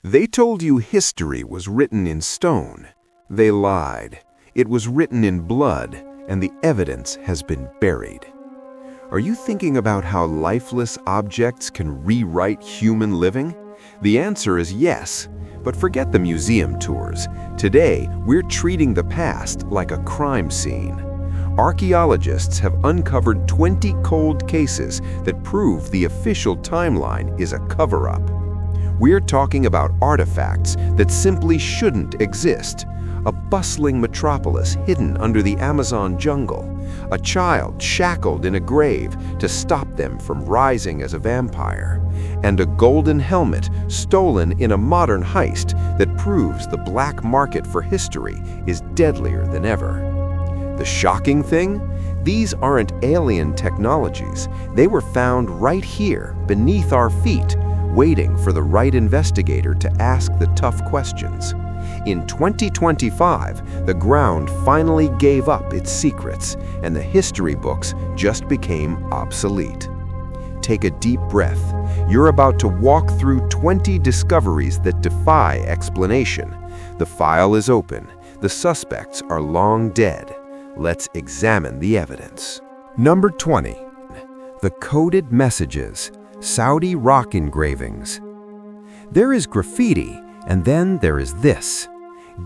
They told you history was written in stone. They lied. It was written in blood, and the evidence has been buried. Are you thinking about how lifeless objects can rewrite human living? The answer is yes, but forget the museum tours. Today, we're treating the past like a crime scene. Archaeologists have uncovered 20 cold cases that prove the official timeline is a cover-up. We're talking about artifacts that simply shouldn't exist. A bustling metropolis hidden under the Amazon jungle. A child shackled in a grave to stop them from rising as a vampire. And a golden helmet stolen in a modern heist that proves the black market for history is deadlier than ever. The shocking thing? These aren't alien technologies. They were found right here, beneath our feet, waiting for the right investigator to ask the tough questions. In 2025, the ground finally gave up its secrets, and the history books just became obsolete. Take a deep breath. You're about to walk through 20 discoveries that defy explanation. The file is open. The suspects are long dead. Let's examine the evidence. Number 20. The coded messages, Saudi rock engravings. There is graffiti, and then there is this.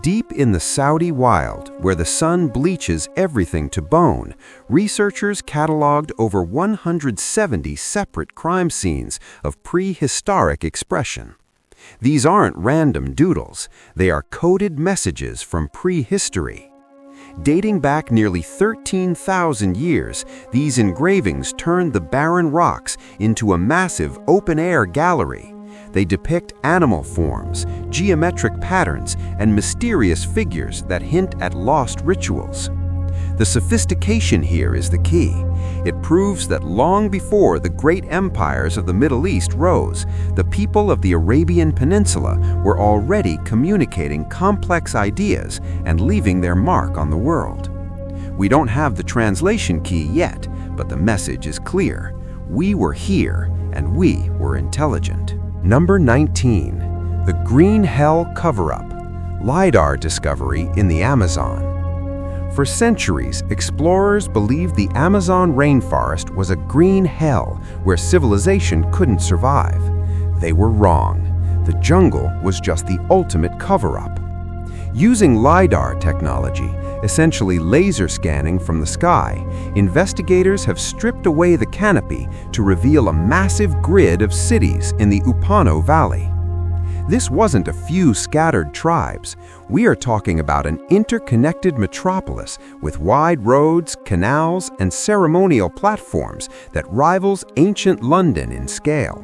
Deep in the Saudi wild, where the sun bleaches everything to bone, researchers cataloged over 170 separate crime scenes of prehistoric expression. These aren't random doodles. They are coded messages from prehistory. Dating back nearly 13,000 years, these engravings turned the barren rocks into a massive open-air gallery. They depict animal forms, geometric patterns, and mysterious figures that hint at lost rituals. The sophistication here is the key. It proves that long before the great empires of the Middle East rose, the people of the Arabian Peninsula were already communicating complex ideas and leaving their mark on the world. We don't have the translation key yet, but the message is clear. We were here, and we were intelligent. Number 19. The Green Hell Cover-Up. LiDAR discovery in the Amazon. For centuries, explorers believed the Amazon rainforest was a green hell where civilization couldn't survive. They were wrong. The jungle was just the ultimate cover-up. Using LiDAR technology, essentially laser scanning from the sky, investigators have stripped away the canopy to reveal a massive grid of cities in the Upano Valley. This wasn't a few scattered tribes. We are talking about an interconnected metropolis with wide roads, canals, and ceremonial platforms that rivals ancient London in scale.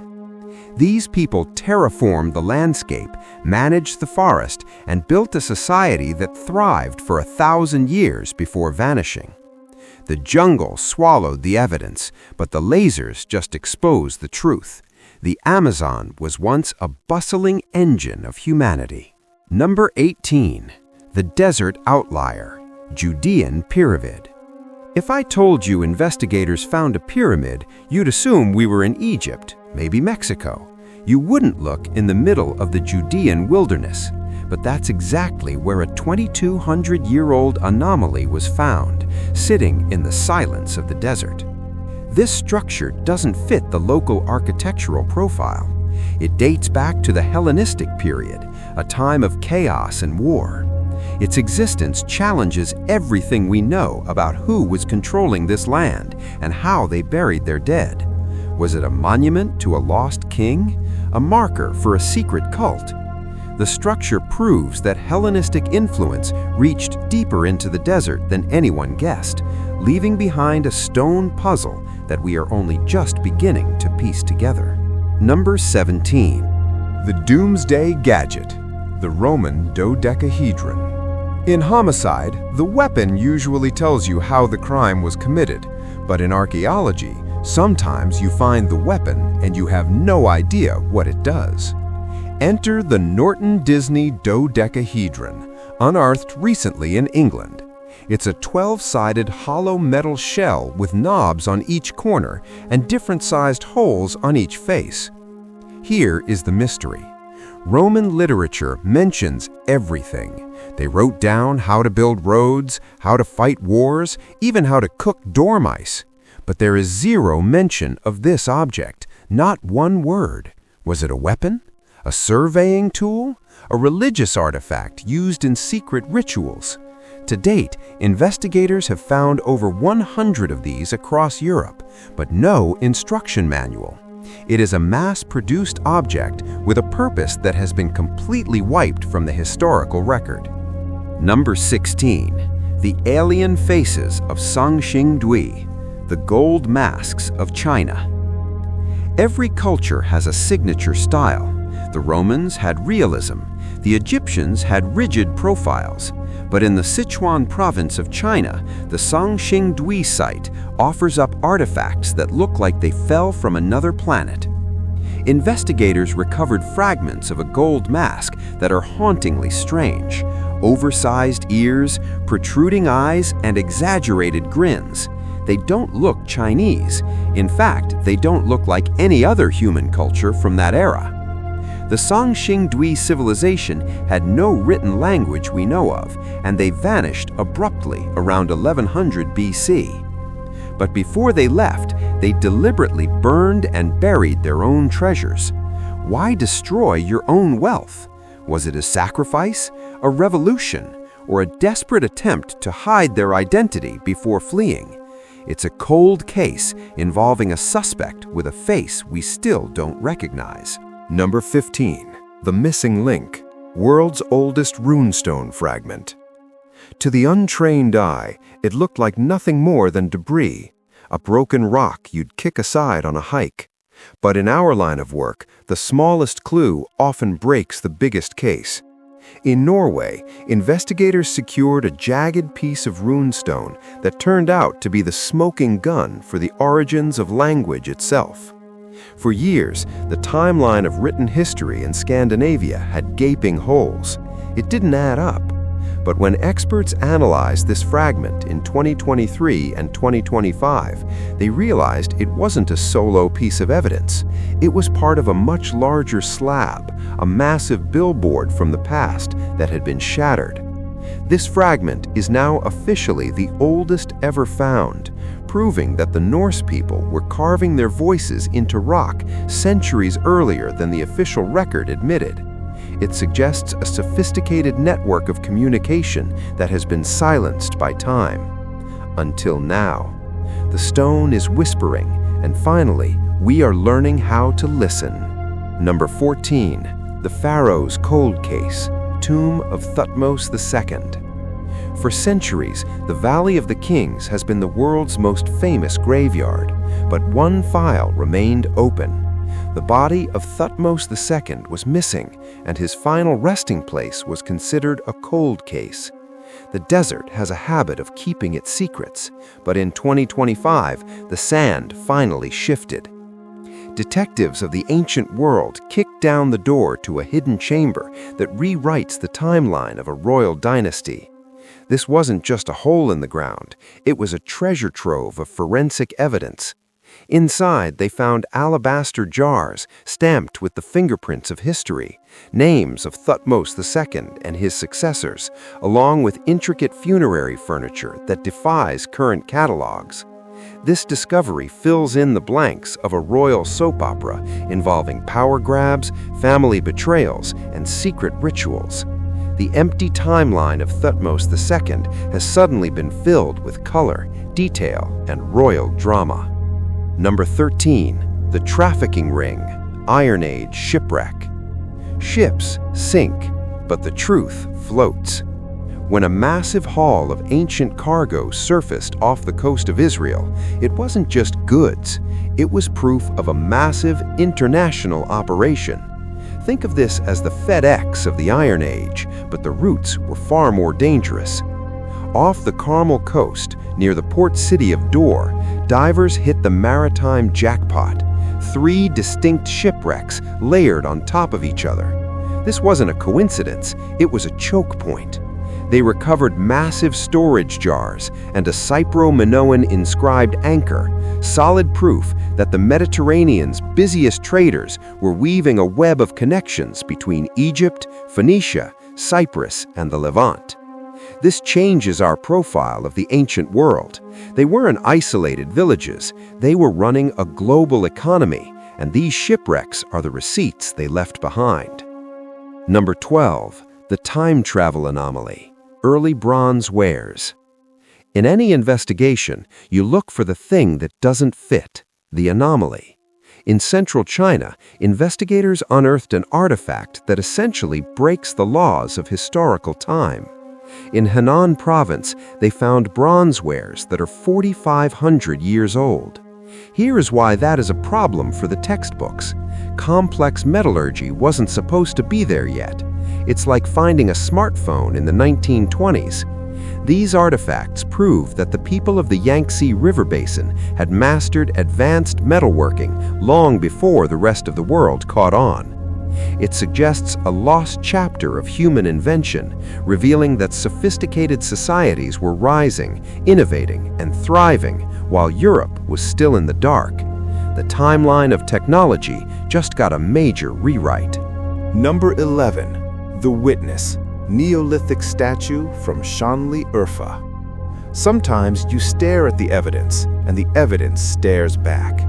These people terraformed the landscape, managed the forest, and built a society that thrived for 1,000 years before vanishing. The jungle swallowed the evidence, but the lasers just exposed the truth. The Amazon was once a bustling engine of humanity. Number 18. The Desert Outlier, Judean Pyramid. If I told you investigators found a pyramid, you'd assume we were in Egypt, maybe Mexico. You wouldn't look in the middle of the Judean wilderness, but that's exactly where a 2,200-year-old anomaly was found, sitting in the silence of the desert. This structure doesn't fit the local architectural profile. It dates back to the Hellenistic period, a time of chaos and war. Its existence challenges everything we know about who was controlling this land and how they buried their dead. Was it a monument to a lost king? A marker for a secret cult? The structure proves that Hellenistic influence reached deeper into the desert than anyone guessed, leaving behind a stone puzzle that we are only just beginning to piece together. Number 17. The Doomsday Gadget, the Roman dodecahedron. In homicide, the weapon usually tells you how the crime was committed, but in archaeology, sometimes you find the weapon and you have no idea what it does. Enter the Norton Disney dodecahedron, unearthed recently in England. It's a 12-sided hollow metal shell with knobs on each corner and different-sized holes on each face. Here is the mystery. Roman literature mentions everything. They wrote down how to build roads, how to fight wars, even how to cook dormice. But there is zero mention of this object, not one word. Was it a weapon? A surveying tool? A religious artifact used in secret rituals? To date, investigators have found over 100 of these across Europe, but no instruction manual. It is a mass-produced object with a purpose that has been completely wiped from the historical record. Number 16. The Alien Faces of Songqingdui, the Gold Masks of China. Every culture has a signature style. The Romans had realism. The Egyptians had rigid profiles. But in the Sichuan province of China, the Songqingdui site offers up artifacts that look like they fell from another planet. Investigators recovered fragments of a gold mask that are hauntingly strange. Oversized ears, protruding eyes, and exaggerated grins. They don't look Chinese. In fact, they don't look like any other human culture from that era. The Songqingdui civilization had no written language we know of, and they vanished abruptly around 1100 BC. But before they left, they deliberately burned and buried their own treasures. Why destroy your own wealth? Was it a sacrifice, a revolution, or a desperate attempt to hide their identity before fleeing? It's a cold case involving a suspect with a face we still don't recognize. Number 15. The Missing Link, world's oldest runestone fragment. To the untrained eye, it looked like nothing more than debris, a broken rock you'd kick aside on a hike. But in our line of work, the smallest clue often breaks the biggest case. In Norway, investigators secured a jagged piece of runestone that turned out to be the smoking gun for the origins of language itself. For years, the timeline of written history in Scandinavia had gaping holes. It didn't add up. But when experts analyzed this fragment in 2023 and 2025, they realized it wasn't a solo piece of evidence. It was part of a much larger slab, a massive billboard from the past that had been shattered. This fragment is now officially the oldest ever found, proving that the Norse people were carving their voices into rock centuries earlier than the official record admitted. It suggests a sophisticated network of communication that has been silenced by time. Until now. The stone is whispering, and finally, we are learning how to listen. Number 14. The Pharaoh's Cold Case, Tomb of Thutmose II. For centuries, the Valley of the Kings has been the world's most famous graveyard, but one file remained open. The body of Thutmose II was missing, and his final resting place was considered a cold case. The desert has a habit of keeping its secrets, but in 2025, the sand finally shifted. Detectives of the ancient world kicked down the door to a hidden chamber that rewrites the timeline of a royal dynasty. This wasn't just a hole in the ground, it was a treasure trove of forensic evidence. Inside, they found alabaster jars stamped with the fingerprints of history, names of Thutmose II and his successors, along with intricate funerary furniture that defies current catalogs. This discovery fills in the blanks of a royal soap opera involving power grabs, family betrayals, and secret rituals. The empty timeline of Thutmose II has suddenly been filled with color, detail, and royal drama. Number 13. The Trafficking Ring, Iron Age Shipwreck. Ships sink, but the truth floats. When a massive haul of ancient cargo surfaced off the coast of Israel, it wasn't just goods, it was proof of a massive international operation. Think of this as the FedEx of the Iron Age, but the routes were far more dangerous. Off the Carmel coast, near the port city of Dor, divers hit the maritime jackpot. 3 distinct shipwrecks layered on top of each other. This wasn't a coincidence, it was a choke point. They recovered massive storage jars and a Cypro-Minoan inscribed anchor, solid proof that the Mediterranean's busiest traders were weaving a web of connections between Egypt, Phoenicia, Cyprus, and the Levant. This changes our profile of the ancient world. They weren't isolated villages, they were running a global economy, and these shipwrecks are the receipts they left behind. Number 12. The time travel anomaly. Early bronze wares. In any investigation, you look for the thing that doesn't fit, the anomaly. In central China, investigators unearthed an artifact that essentially breaks the laws of historical time. In Henan province, they found bronze wares that are 4,500 years old. Here is why that is a problem for the textbooks. Complex metallurgy wasn't supposed to be there yet. It's like finding a smartphone in the 1920s. These artifacts prove that the people of the Yangtze River Basin had mastered advanced metalworking long before the rest of the world caught on. It suggests a lost chapter of human invention, revealing that sophisticated societies were rising, innovating, and thriving while Europe was still in the dark. The timeline of technology just got a major rewrite. Number 11. The Witness, Neolithic statue from Shanli, Urfa. Sometimes you stare at the evidence, and the evidence stares back.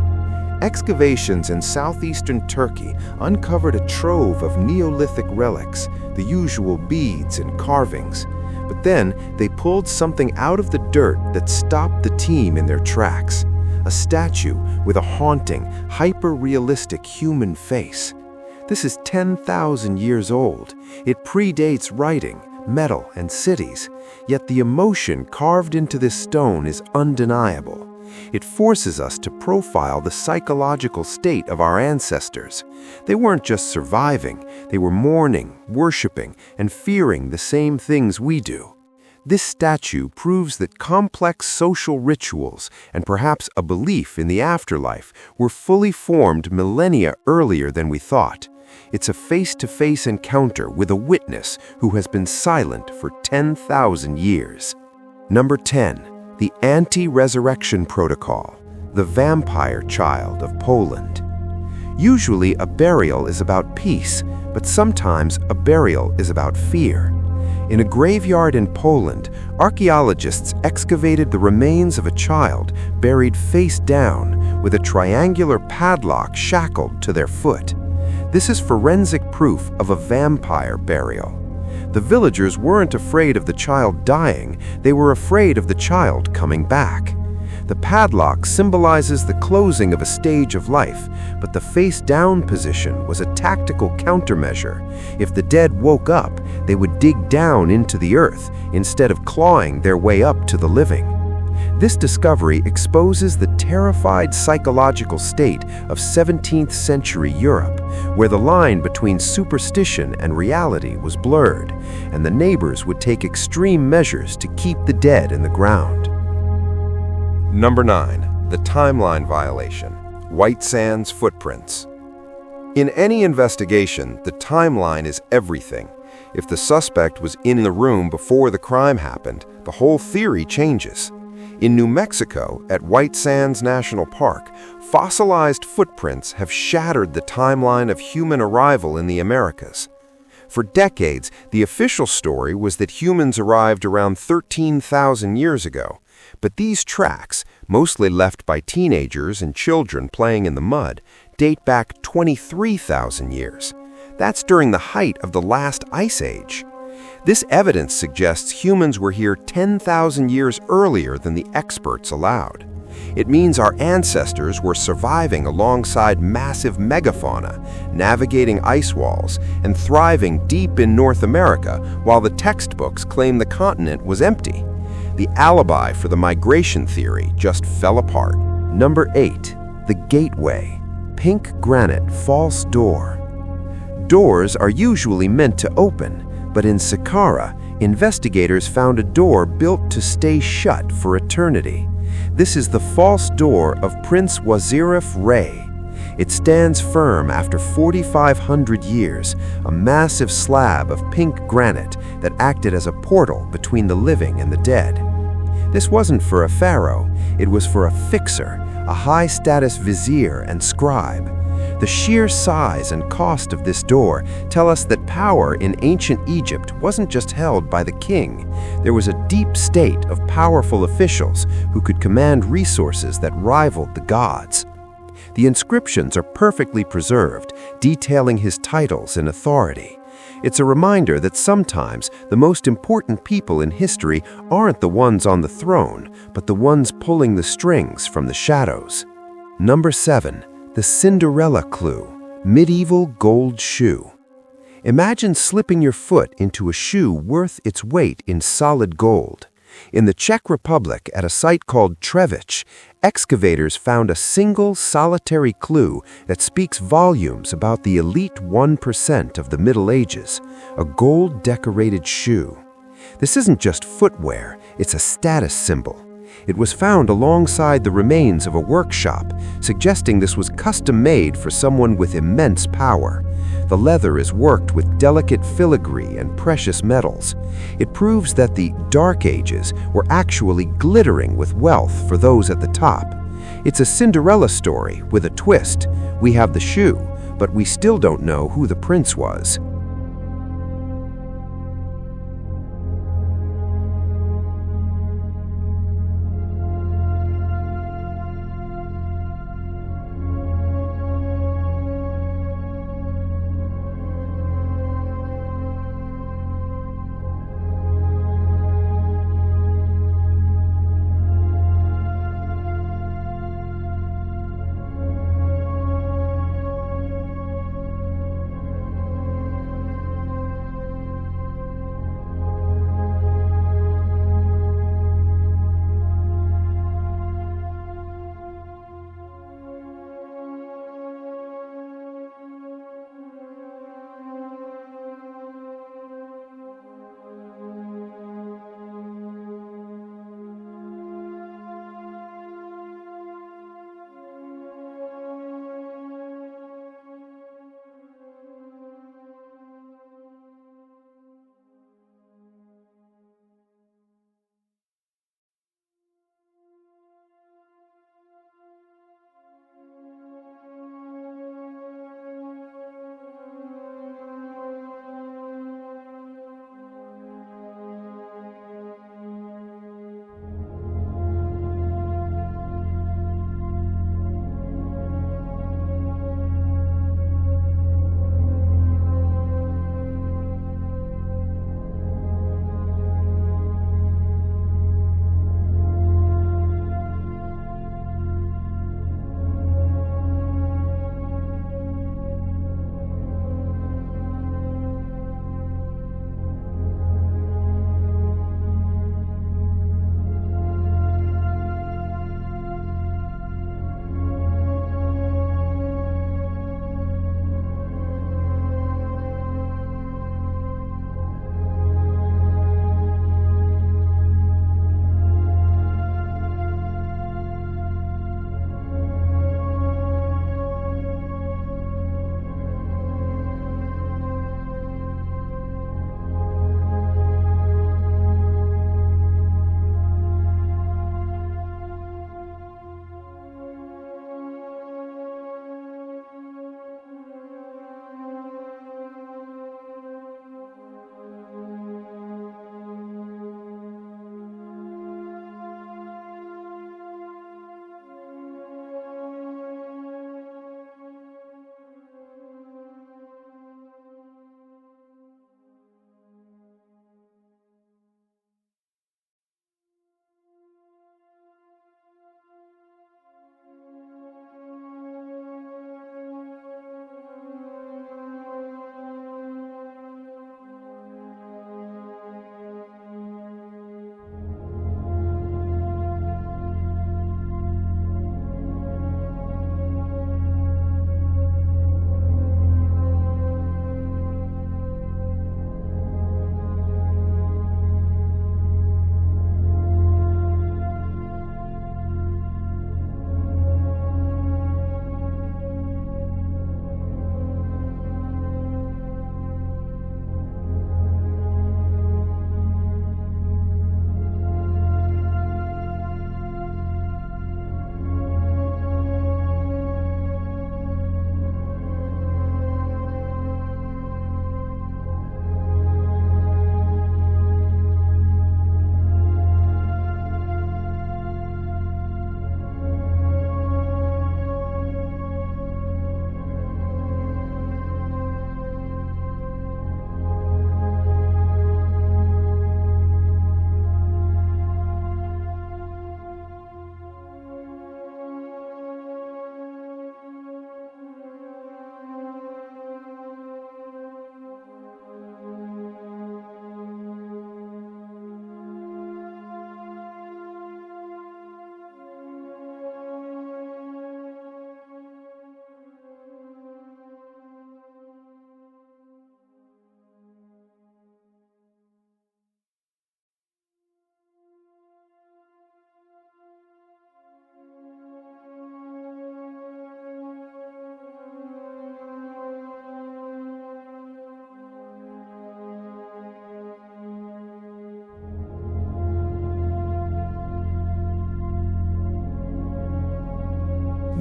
Excavations in southeastern Turkey uncovered a trove of Neolithic relics, the usual beads and carvings. But then they pulled something out of the dirt that stopped the team in their tracks. A statue with a haunting, hyper-realistic human face. This is 10,000 years old. It predates writing, metal, and cities. Yet the emotion carved into this stone is undeniable. It forces us to profile the psychological state of our ancestors. They weren't just surviving, they were mourning, worshiping, and fearing the same things we do. This statue proves that complex social rituals and perhaps a belief in the afterlife were fully formed millennia earlier than we thought. It's a face-to-face encounter with a witness who has been silent for 10,000 years. Number 10. The Anti-Resurrection Protocol, the Vampire Child of Poland. Usually a burial is about peace, but sometimes a burial is about fear. In a graveyard in Poland, archaeologists excavated the remains of a child buried face down with a triangular padlock shackled to their foot. This is forensic proof of a vampire burial. The villagers weren't afraid of the child dying, they were afraid of the child coming back. The padlock symbolizes the closing of a stage of life, but the face-down position was a tactical countermeasure. If the dead woke up, they would dig down into the earth instead of clawing their way up to the living. This discovery exposes the terrified psychological state of 17th century Europe, where the line between superstition and reality was blurred, and the neighbors would take extreme measures to keep the dead in the ground. Number 9. The timeline violation. White Sands footprints. In any investigation, the timeline is everything. If the suspect was in the room before the crime happened, the whole theory changes. In New Mexico, at White Sands National Park, fossilized footprints have shattered the timeline of human arrival in the Americas. For decades, the official story was that humans arrived around 13,000 years ago. But these tracks, mostly left by teenagers and children playing in the mud, date back 23,000 years. That's during the height of the last ice age. This evidence suggests humans were here 10,000 years earlier than the experts allowed. It means our ancestors were surviving alongside massive megafauna, navigating ice walls, and thriving deep in North America while the textbooks claim the continent was empty. The alibi for the migration theory just fell apart. Number 8. The Gateway, pink granite false door. Doors are usually meant to open, but in Saqqara, investigators found a door built to stay shut for eternity. This is the false door of Prince Wazirif Rey. It stands firm after 4,500 years, a massive slab of pink granite that acted as a portal between the living and the dead. This wasn't for a pharaoh, it was for a fixer, a high-status vizier and scribe. The sheer size and cost of this door tell us that power in ancient Egypt wasn't just held by the king. There was a deep state of powerful officials who could command resources that rivaled the gods. The inscriptions are perfectly preserved, detailing his titles and authority. It's a reminder that sometimes the most important people in history aren't the ones on the throne, but the ones pulling the strings from the shadows. Number 7. The Cinderella Clue, Medieval Gold Shoe. Imagine slipping your foot into a shoe worth its weight in solid gold. In the Czech Republic, at a site called Trevich, excavators found a single solitary clue that speaks volumes about the elite 1% of the Middle Ages, a gold-decorated shoe. This isn't just footwear, it's a status symbol. It was found alongside the remains of a workshop, suggesting this was custom-made for someone with immense power. The leather is worked with delicate filigree and precious metals. It proves that the Dark Ages were actually glittering with wealth for those at the top. It's a Cinderella story with a twist. We have the shoe, but we still don't know who the prince was.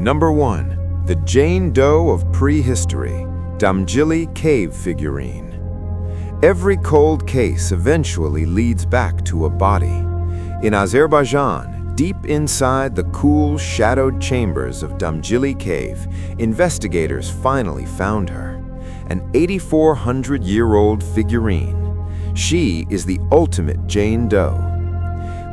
Number 1. The Jane Doe of Prehistory, Damjilli Cave Figurine. Every cold case eventually leads back to a body. In Azerbaijan, deep inside the cool, shadowed chambers of Damjilli Cave, investigators finally found her. An 8,400-year-old figurine. She is the ultimate Jane Doe.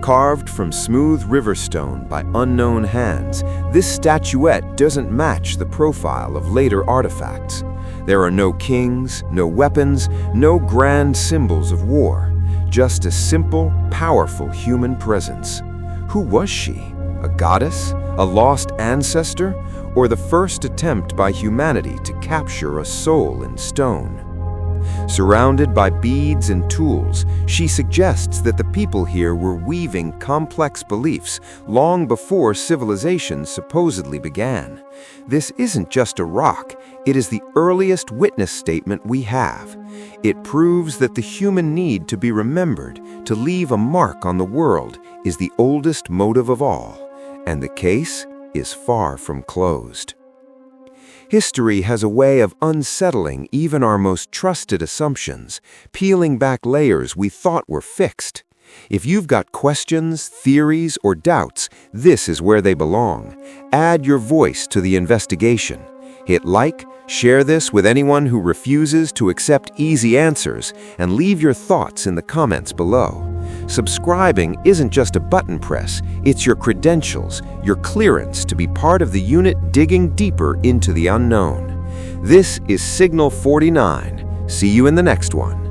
Carved from smooth river stone by unknown hands, this statuette doesn't match the profile of later artifacts. There are no kings, no weapons, no grand symbols of war, just a simple, powerful human presence. Who was she? A goddess? A lost ancestor? Or the first attempt by humanity to capture a soul in stone? Surrounded by beads and tools, she suggests that the people here were weaving complex beliefs long before civilization supposedly began. This isn't just a rock, it is the earliest witness statement we have. It proves that the human need to be remembered, to leave a mark on the world, is the oldest motive of all, and the case is far from closed. History has a way of unsettling even our most trusted assumptions, peeling back layers we thought were fixed. If you've got questions, theories, or doubts, this is where they belong. Add your voice to the investigation. Hit like, share this with anyone who refuses to accept easy answers, and leave your thoughts in the comments below. Subscribing isn't just a button press, it's your credentials, your clearance to be part of the unit digging deeper into the unknown. This is Signal 49. See you in the next one.